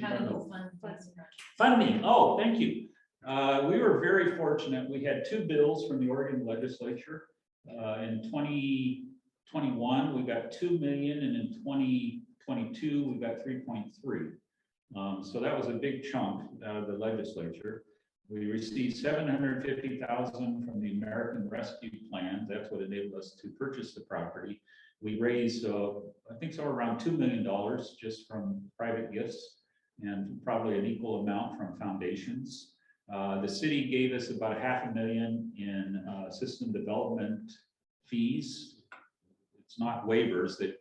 Capital fund project. Funding, oh, thank you. We were very fortunate. We had two bills from the Oregon legislature. In 2021, we got 2 million, and in 2022, we got 3.3. So that was a big chunk out of the legislature. We received 750,000 from the American Rescue Plan. That's what enabled us to purchase the property. We raised, I think so around $2 million just from private gifts, and probably an equal amount from foundations. The city gave us about $500,000 in system development fees. It's not waivers, that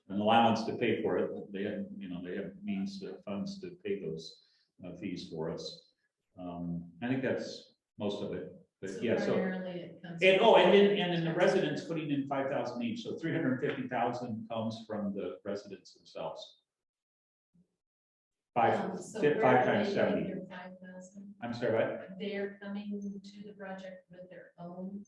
an allowance to pay for it. They have, they have means, funds to pay those fees for us. I think that's most of it. But So yeah, so primarily it comes and from- then the residents putting in 5,000 each, so 350,000 comes from the residents themselves. So Five where are times they 70. getting their 5,000? I'm sorry, what? They're coming to the project with their own.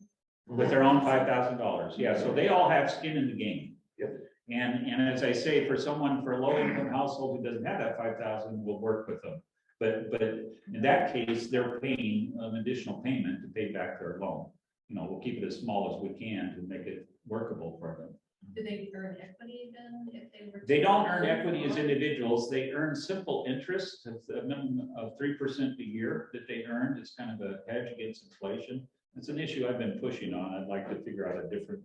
With their own $5,000, yeah, so they all have skin in the game. Yep. And as I say, for a low income household who doesn't have that 5,000, we'll work with them. But in that case, they're paying an additional payment to pay back their loan. We'll keep it as small as we can to make it workable for them. Do they earn equity then if they were? They don't earn equity as individuals. They earn simple interest. It's a minimum of 3% a year that they earn. It's kind of a hedge against inflation. It's an issue I've been pushing on. I'd like to figure out a different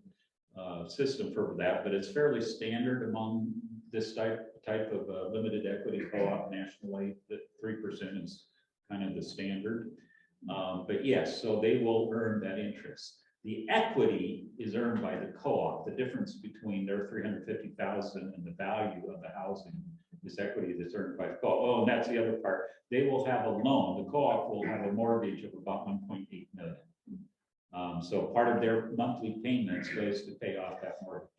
system for that, but it's fairly standard among this type of limited equity co-op nationally, that 3% is kind of the standard. But yes, so they will earn that interest. The equity is earned by the co-op. The difference between their 350,000 and the value of the housing is equity that's earned by the co-op. Oh, and that's the other part. They will have a loan. The co-op will have a mortgage of about 1.8 million. So part of their monthly payments goes to pay off that mortgage.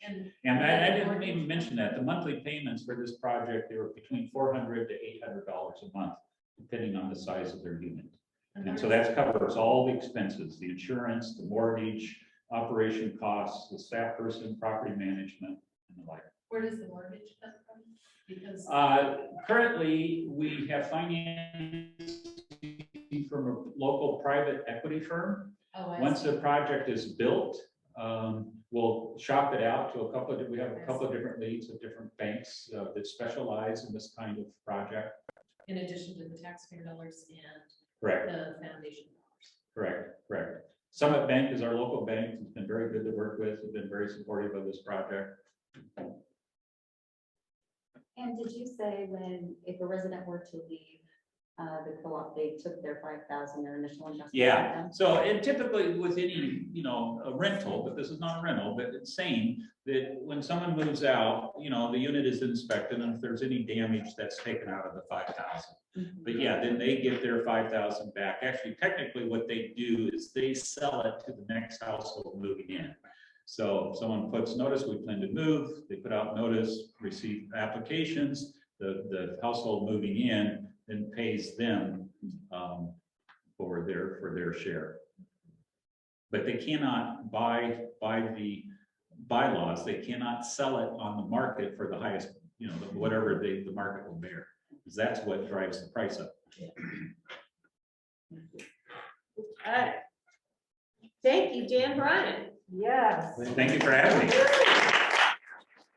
And I didn't even mention that the monthly payments for this project, they were between $400 to $800 a month, depending on the size of their unit. And so that covers all the expenses, the insurance, the mortgage, operation costs, the staff person, property management, and the like. Where does the mortgage come from? Because Currently, we have financing from a local private equity firm. Once the project is built, we'll shop it out to we have a couple of different leads of different banks that specialize in this kind of project. in addition to the taxpayer dollars and Correct, the foundation dollars. correct. Summit Bank is our local bank. It's been very good to work with. It's been very supportive of this project. And did you say if a resident were to leave the co-op, they took their 5,000, their initial investment? Yeah, so and typically with any, a rental, but this is not a rental, but it's saying that when someone moves out, the unit is inspected, and if there's any damage, that's taken out of the 5,000. But yeah, then they get their 5,000 back. Actually, technically what they do is they sell it to the next household moving in. So if someone puts notice, we plan to move, they put out notice, receive applications, the household moving in then pays them for their share. But they cannot by the bylaws, they cannot sell it on the market for the highest, whatever the market will bear, because that's what drives the price up. Okay. Thank you, Dan Bryant. Yes. Thank you for having me.